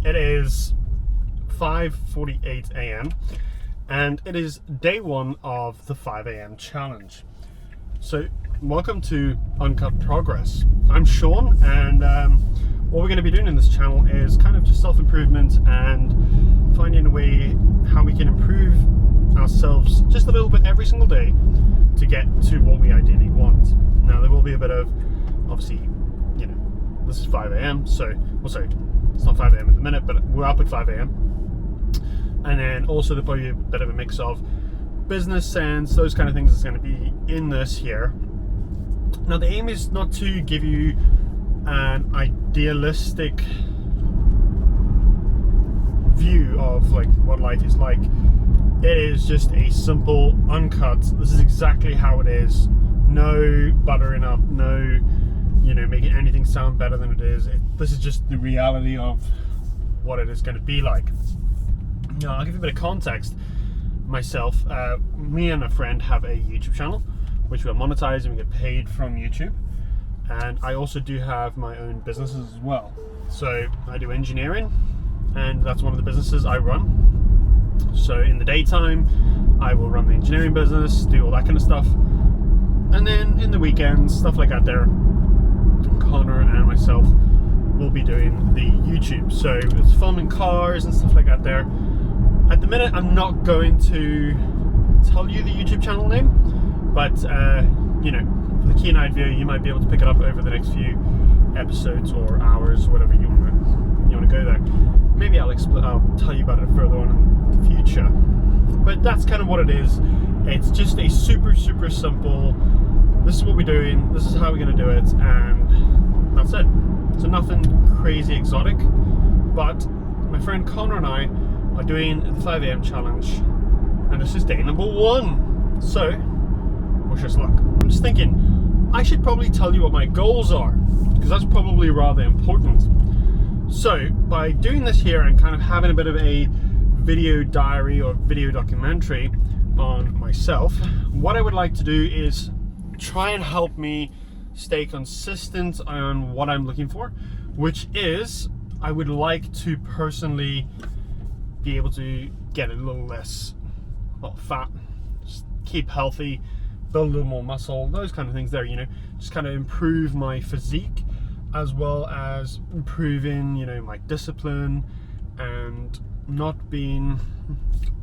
It is 5:48 a.m. and it is day one of the 5 a.m. challenge. So welcome to Uncut Progress. I'm Shaun, and what we're going to be doing in this channel is kind of just self-improvement and finding a way how we can improve ourselves just a little bit every single day to get to what we ideally want. Now there will be a bit of, obviously, you know, this is 5 a.m. so, well, sorry, it's not 5 a.m. at the minute, but we're up at 5 a.m. And then also there'll probably be a bit of a mix of business sense, those kind of things is going to be in this here. Now the aim is not to give you an idealistic view of like what life is like. It is just a simple uncut, this is exactly how it is, no buttering up, no, you know, making anything sound better than it is. This is just the reality of what it is going to be like. Now I'll give you a bit of context. Myself, me and a friend have a YouTube channel which we're monetized and we get paid from YouTube, and I also do have my own businesses as well. So I do engineering, and that's one of the businesses I run. So in the daytime I will run the engineering business, do all that kind of stuff, and then in the weekends, stuff like that there, Connor and myself will be doing the YouTube. So it's filming cars and stuff like that there. At the minute I'm not going to tell you the YouTube channel name, but you know, for the keen-eyed viewer, you might be able to pick it up over the next few episodes or hours, whatever you want to go there. Maybe I'll tell you about it further on in the future. But that's kind of what it is. It's just a super simple, this is what we're doing, this is how we're going to do it, and that's it. So nothing crazy exotic, but my friend Connor and I are doing the 5 a.m. challenge, and this is day number 1. So wish us luck. I'm just thinking I should probably tell you what my goals are, because that's probably rather important. So by doing this here and kind of having a bit of a video diary or video documentary on myself, what I would like to do is try and help me stay consistent on what I'm looking for, which is I would like to personally be able to get a little less, well, fat, just keep healthy, build a little more muscle, those kind of things there, you know, just kind of improve my physique, as well as improving, you know, my discipline and not being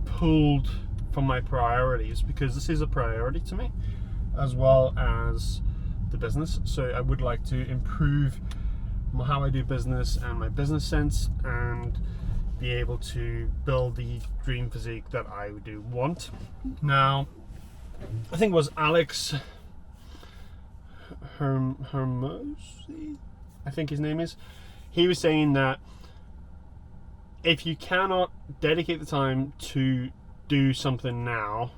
pulled from my priorities, because this is a priority to me, as well as the business. So I would like to improve how I do business and my business sense, and be able to build the dream physique that I do want. Now, I think it was Alex Hermosi, I think his name is. He was saying that if you cannot dedicate the time to do something now,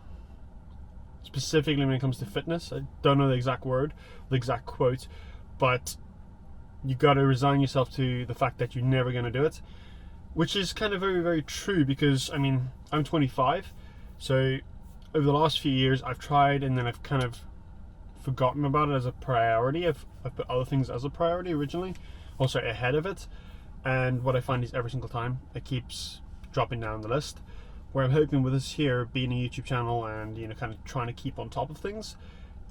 specifically when it comes to fitness, I don't know the exact word, the exact quote, but you got to resign yourself to the fact that you're never going to do it, which is kind of very true, because I mean, I'm 25, so over the last few years I've tried, and then I've kind of forgotten about it as a priority. I've put other things as a priority originally, also ahead of it, and what I find is every single time it keeps dropping down the list. Where I'm hoping with this here being a YouTube channel and, you know, kind of trying to keep on top of things,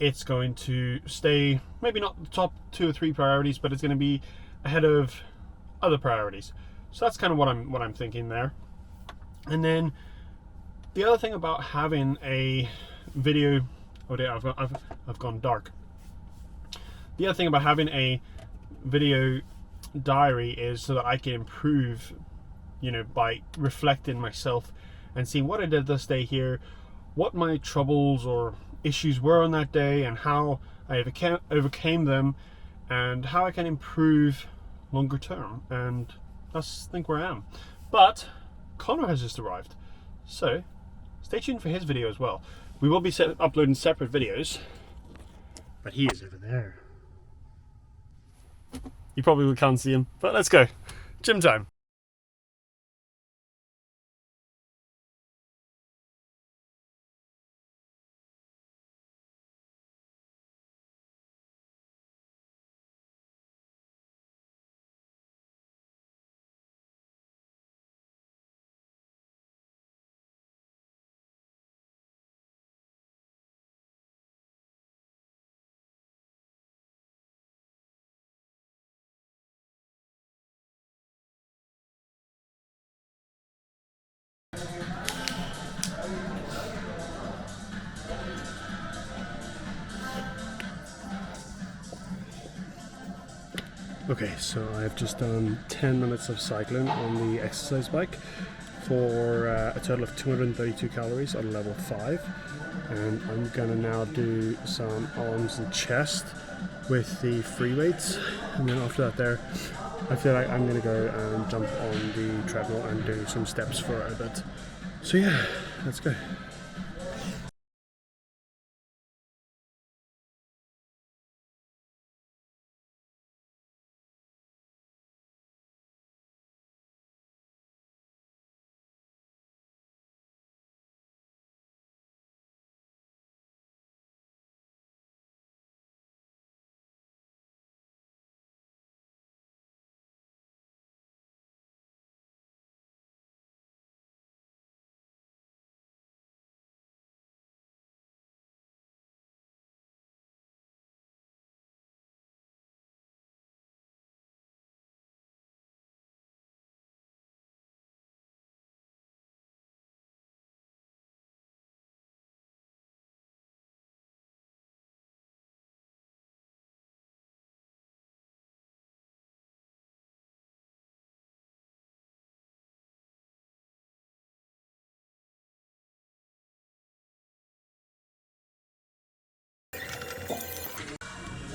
it's going to stay maybe not the top 2 or 3 priorities, but it's going to be ahead of other priorities. So that's kind of what I'm thinking there. And then the other thing about having a video, oh dear, I've gone dark. The other thing about having a video diary is so that I can improve, you know, by reflecting myself and seeing what I did this day here, what my troubles or issues were on that day, and how I overcame them, and how I can improve longer term. And that's, I think, where I am. But Connor has just arrived, so stay tuned for his video as well. We will be uploading separate videos, but he is over there. You probably can't see him, but let's go. Gym time. Okay, so I've just done 10 minutes of cycling on the exercise bike for a total of 232 calories on level 5, and I'm gonna now do some arms and chest with the free weights, and then after that I feel like I'm gonna go and jump on the treadmill and do some steps for a bit. So yeah, let's go.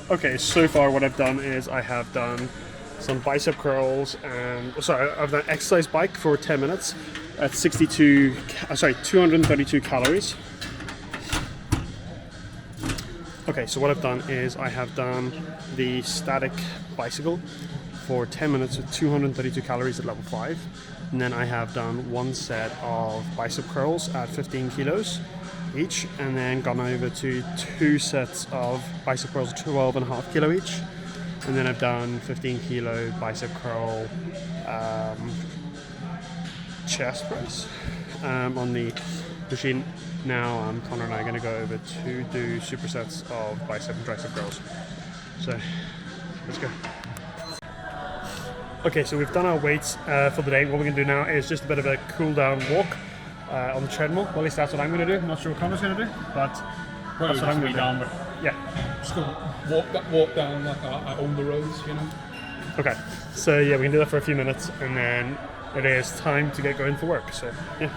Okay, so far what I've done is I have done some bicep curls and I've done exercise bike for 10 minutes at 232 calories. Okay, so what I've done is I have done the static bicycle for 10 minutes with 232 calories at level 5, and then I have done one set of bicep curls at 15 kilos each, and then gone over to 2 sets of bicep curls at 12.5 kilo each, and then I've done 15 kilo bicep curl chest press on the machine. Now Connor and I are going to go over to do supersets of bicep and tricep curls. So let's go. Okay, so we've done our weights for the day. What we're going to do now is just a bit of a cool down walk on the treadmill. Well, at least that's what I'm going to do. I'm not sure what Connor's going to do, but that's what I'm going to do. Yeah. Just go walk down like I own the roads, you know? Okay, so yeah, we can do that for a few minutes, and then it is time to get going for work, so yeah.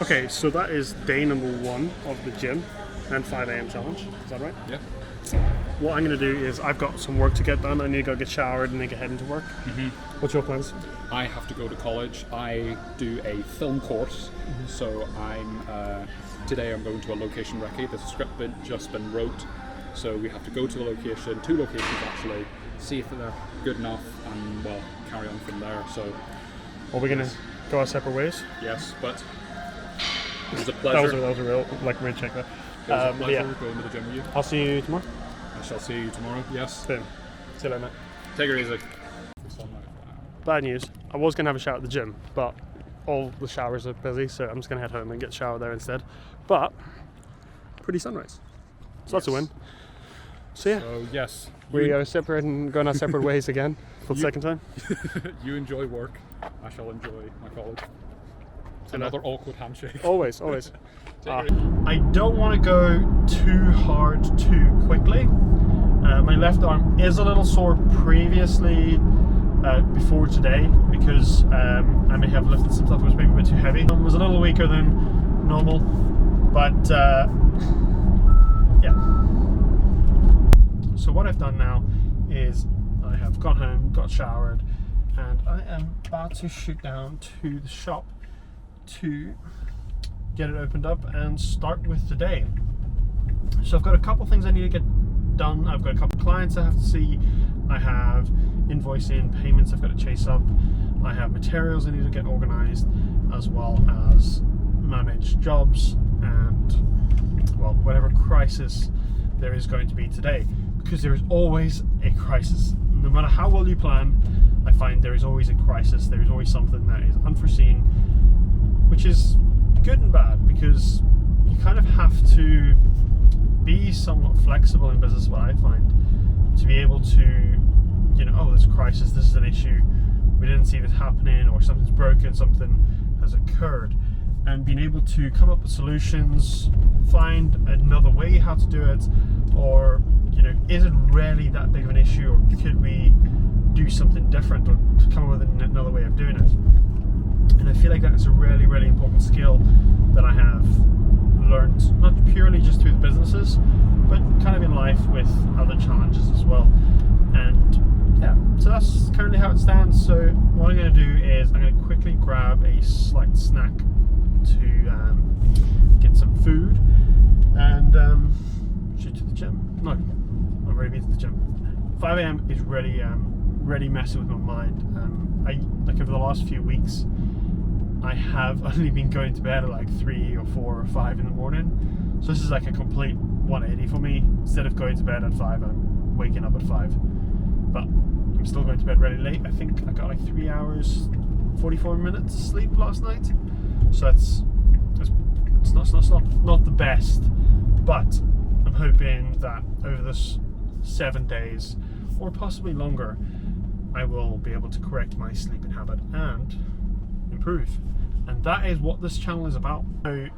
Okay, so that is day number 1 of the gym and 5 AM challenge. Is that right? Yeah. What I'm going to do is I've got some work to get done. I need to go get showered and then get heading to work. What's your plans? I have to go to college. I do a film course, so today I'm going to a location recce. The script just been wrote, so we have to go to the location, 2 locations actually, see if they're good enough, and well, carry on from there. So, are we going to go our separate ways? Yes, but it was a pleasure. That was a real, like, weird check there. It was a pleasure going to the gym with you. I'll see you tomorrow. I shall see you tomorrow, yes. Boom. See you later, mate. Take it easy. Bad news. I was going to have a shower at the gym, but all the showers are busy, so I'm just going to head home and get a shower there instead. But, pretty sunrise. So that's a win. So yeah. So yes. We are separating, going our separate ways again for the second time. You enjoy work. I shall enjoy my college. Another awkward handshake. Always, always. I don't want to go too hard too quickly. My left arm is a little sore previously before today because I may have lifted some stuff that was maybe a bit too heavy. It was a little weaker than normal, but yeah. So what I've done now is I have gone home, got showered, and I am about to shoot down to the shop to get it opened up and start with the day. So I've got a couple things I need to get done. I've got a couple clients I have to see. I have invoicing, payments I've got to chase up. I have materials I need to get organized, as well as manage jobs and, well, whatever crisis there is going to be today, because there is always a crisis. No matter how well you plan, I find there is always a crisis. There is always something that is unforeseen, which is good and bad, because you you kind of have to be somewhat flexible in business, what I find, to be able to, oh, there's a crisis, this is an issue, we didn't see this happening, or something's broken, something has occurred, and being able to come up with solutions, find another way how to do it, or is it really that big of an issue, or could we do something different, or come up with another way of doing it. And I feel like that's a really, really important skill that I have learned, not purely just through the businesses, but kind of in life with other challenges as well. And yeah, so that's currently how it stands. So what I'm going to do is I'm going to quickly grab a slight snack to get some food and shoot to the gym. No, I've already been to the gym. 5 a.m. is really messing with my mind. I like over the last few weeks, I have only been going to bed at like 3 or 4 or 5 in the morning. So this is like a complete 180 for me. Instead of going to bed at 5, I'm waking up at 5. But I'm still going to bed really late. I think I got like 3 hours, 44 minutes of sleep last night. So it's not the best. But I'm hoping that over this 7 days, or possibly longer, I will be able to correct my sleeping habit and improve. And that is what this channel is about. So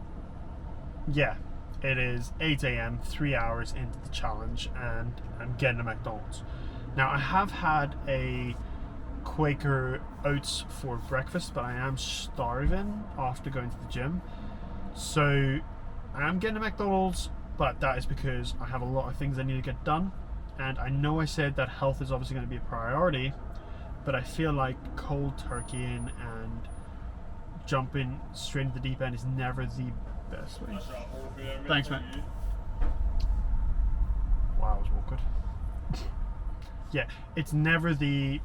yeah, it is 8 a.m, 3 hours into the challenge, and I'm getting a McDonald's. Now I have had a Quaker oats for breakfast, but I am starving after going to the gym. So I am getting a McDonald's, but that is because I have a lot of things I need to get done. And I know I said that health is obviously going to be a priority, but I feel like cold turkeying and jumping straight into the deep end is never the best way. Thanks, man. Wow, that was awkward. Yeah, it's never the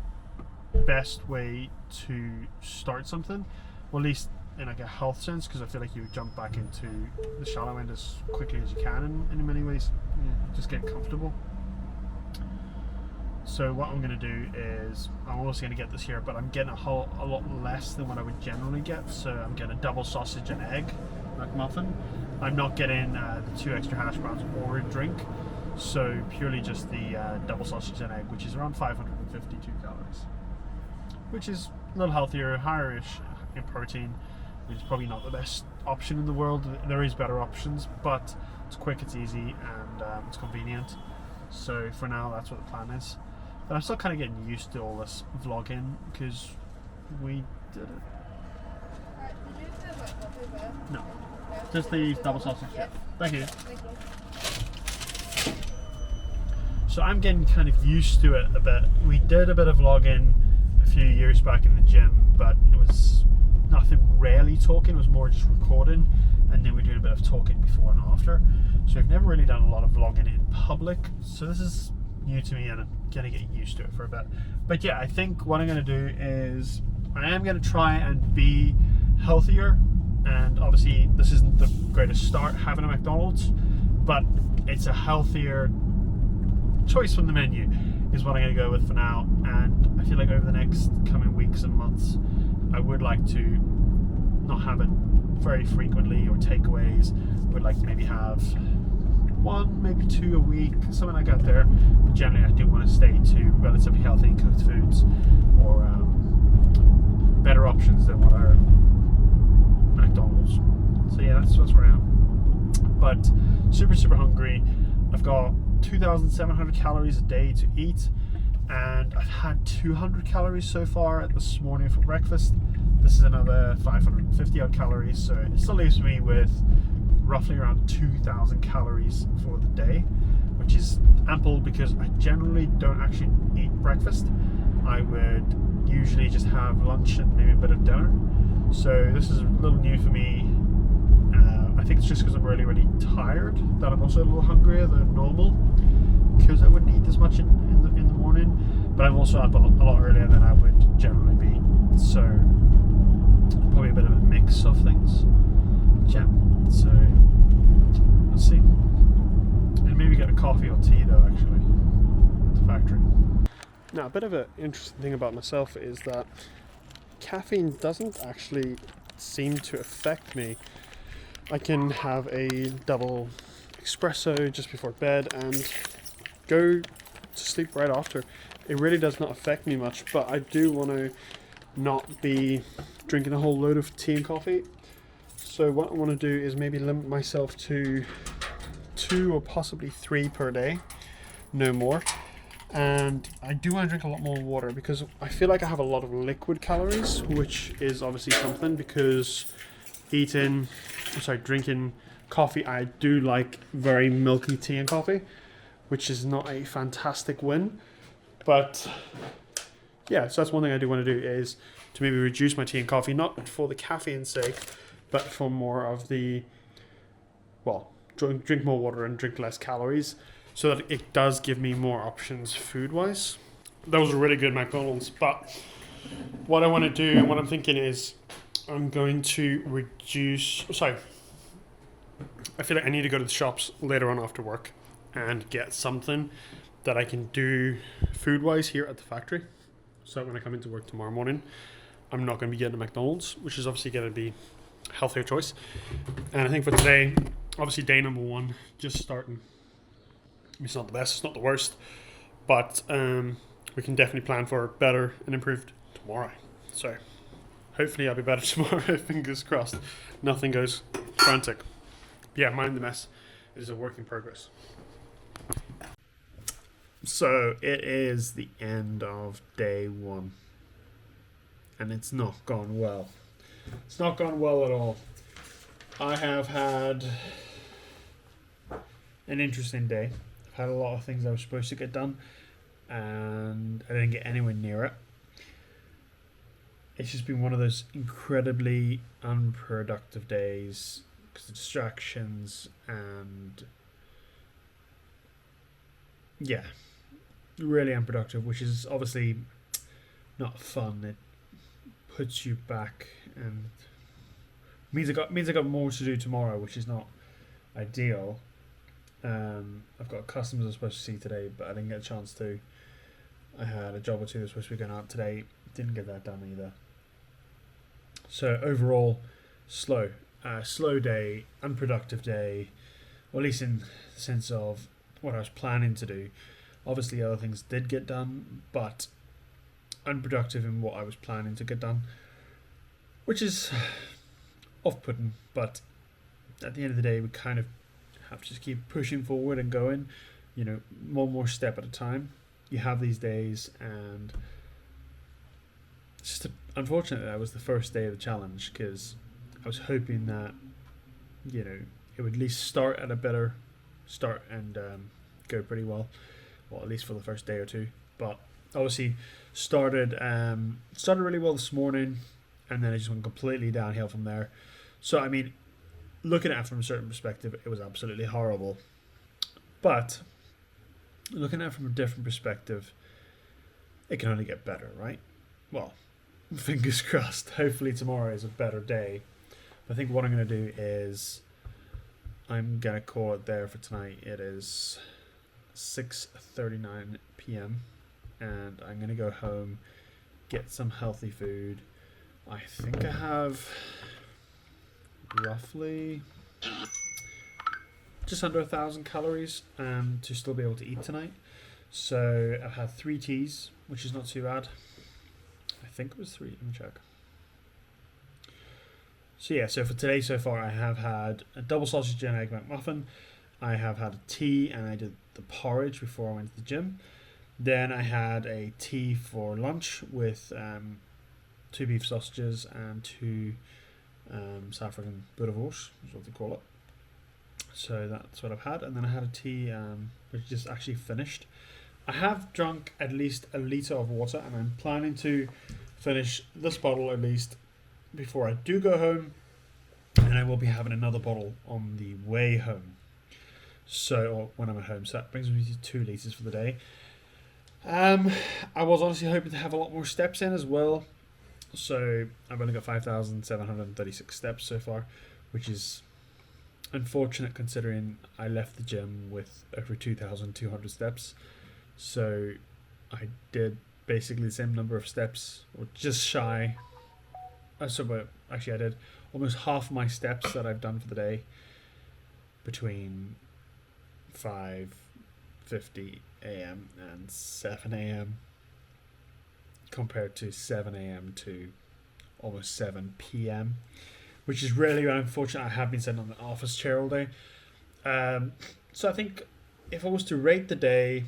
best way to start something, well, at least in like a health sense, because I feel like you jump back into the shallow end as quickly as you can in many ways. Just get comfortable. So what I'm going to do is, I'm also going to get this here, but I'm getting a lot less than what I would generally get. So I'm getting a double sausage and egg McMuffin. I'm not getting the 2 extra hash browns or a drink. So purely just the double sausage and egg, which is around 552 calories. Which is a little healthier, higher-ish in protein. It's probably not the best option in the world. There is better options, but it's quick, it's easy, and it's convenient. So for now, that's what the plan is. But I'm still kind of getting used to all this vlogging because we did it. Did you have like coffee there? No, just the double sausage. Yeah. Thank you. Thank you. So I'm getting kind of used to it a bit. We did a bit of vlogging a few years back in the gym, but it was nothing really talking. It was more just recording, and then we're doing a bit of talking before and after. So I've never really done a lot of vlogging in public. So this is new to me, and I'm gonna get used to it for a bit. But yeah, I think what I'm gonna do is I am gonna try and be healthier. And obviously this isn't the greatest start having a McDonald's, but it's a healthier choice from the menu is what I'm going to go with for now. And I feel like over the next coming weeks and months, I would like to not have it very frequently, or takeaways. I would like to maybe have 1, maybe 2 a week, something like that there. But generally I do want to stay to relatively healthy cooked foods, or better options than what are McDonald's. So yeah, that's where I am. But super hungry. I've got 2,700 calories a day to eat, and I've had 200 calories so far this morning for breakfast. This is another 550 odd calories, so it still leaves me with roughly around 2,000 calories for the day, which is ample because I generally don't actually eat breakfast. I would usually just have lunch and maybe a bit of dinner. So this is a little new for me. I think it's just because I'm really tired that I'm also a little hungrier than normal, because I wouldn't eat as much in the morning, but I'm also up a lot earlier than I would generally be, so probably a bit of a mix of things. Yeah, so let's see, and maybe get a coffee or tea though actually at the factory. Now a bit of an interesting thing about myself is that caffeine doesn't actually seem to affect me I can have a double espresso just before bed and go to sleep right after. It really does not affect me much, but I do want to not be drinking a whole load of tea and coffee. So what I want to do is maybe limit myself to 2 or possibly 3 per day, no more. And I do want to drink a lot more water because I feel like I have a lot of liquid calories, which is obviously something because drinking coffee, I do like very milky tea and coffee, which is not a fantastic win. But yeah, so that's one thing I do want to do is to maybe reduce my tea and coffee, not for the caffeine's sake, but for more of the, well, drink more water and drink less calories so that it does give me more options food-wise. Those are really good McDonald's, but what I want to do and what I'm thinking is I'm going to I feel like I need to go to the shops later on after work and get something that I can do food-wise here at the factory. So when I come into work tomorrow morning, I'm not going to be getting a McDonald's, which is obviously going to be a healthier choice. And I think for today, obviously day number 1, just starting. It's not the best, it's not the worst, but we can definitely plan for better and improved tomorrow. So hopefully I'll be better tomorrow, fingers crossed. Nothing goes frantic. Yeah, mind the mess. It is a work in progress. So it is the end of day 1. And it's not gone well. It's not gone well at all. I have had an interesting day. I've had a lot of things I was supposed to get done and I didn't get anywhere near it. It's just been one of those incredibly unproductive days because of distractions and yeah, really unproductive, which is obviously not fun. It puts you back and means I got more to do tomorrow, which is not ideal. I've got customers I'm supposed to see today, but I didn't get a chance to. I had a job or two that was supposed to be going out today, didn't get that done either. So overall, slow day, unproductive day, or at least in the sense of what I was planning to do. Obviously other things did get done, but unproductive in what I was planning to get done, which is off-putting, but at the end of the day we kind of have to just keep pushing forward and going, one more step at a time. You have these days, and it's just unfortunate that was the first day of the challenge because I was hoping that it would at least start at a better start and go pretty well at least for the first day or two. But obviously started really well this morning, and then it just went completely downhill from there. So I mean, looking at it from a certain perspective, it was absolutely horrible. But looking at it from a different perspective, it can only get better, right? Well, fingers crossed. Hopefully tomorrow is a better day. I think what I'm going to do is I'm going to call it there for tonight. It is 6:39 p.m. and I'm going to go home, get some healthy food. I think I have roughly just under 1,000 calories to still be able to eat tonight. So I've had 3 teas, which is not too bad. I think it was 3. Let me check. So yeah, so for today so far I have had a double sausage and egg McMuffin. I have had a tea and I did the porridge before I went to the gym. Then I had a tea for lunch with 2 beef sausages and 2 South African boerewors, is what they call it. So that's what I've had. And then I had a tea which just actually finished. I have drunk at least a litre of water, and I'm planning to finish this bottle at least before I do go home, and I will be having another bottle on the way home. So, or when I'm at home. So that brings me to 2 litres for the day. I was honestly hoping to have a lot more steps in as well. So I've only got 5,736 steps so far, which is unfortunate considering I left the gym with over 2,200 steps. So I did basically the same number of steps, or just shy. Actually, I did almost half my steps that I've done for the day between 5:50 a.m. and 7 a.m. compared to 7 a.m. to almost 7 p.m., which is really unfortunate. I have been sitting on the office chair all day. So I think if I was to rate the day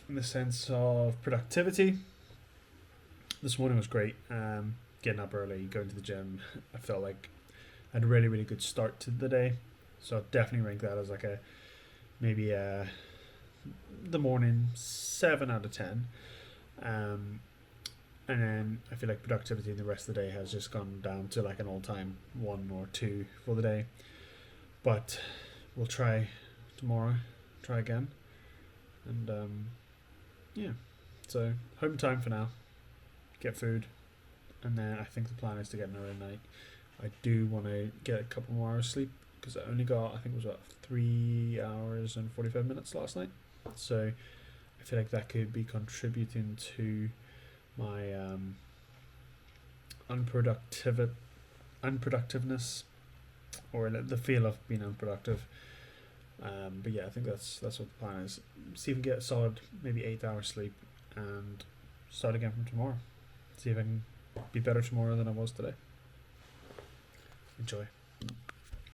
in the sense of productivity, this morning was great. Getting up early, going to the gym, I felt like I had a really, really good start to the day. So I'd definitely rank that as like a maybe the morning 7 out of 10. And then I feel like productivity in the rest of the day has just gone down to like an all-time 1 or 2 for the day. But we'll try tomorrow, try again. And yeah, so home time for now. Get food. And then I think the plan is to get an early night. I do want to get a couple more hours sleep because I only got, I think it was 3 hours and 45 minutes last night. So I feel like that could be contributing to my unproductiveness, or the feel of being unproductive. But yeah, I think that's what the plan is. See if we can get a solid maybe 8 hours sleep and start again from tomorrow. See if I can be better tomorrow than I was today. Enjoy.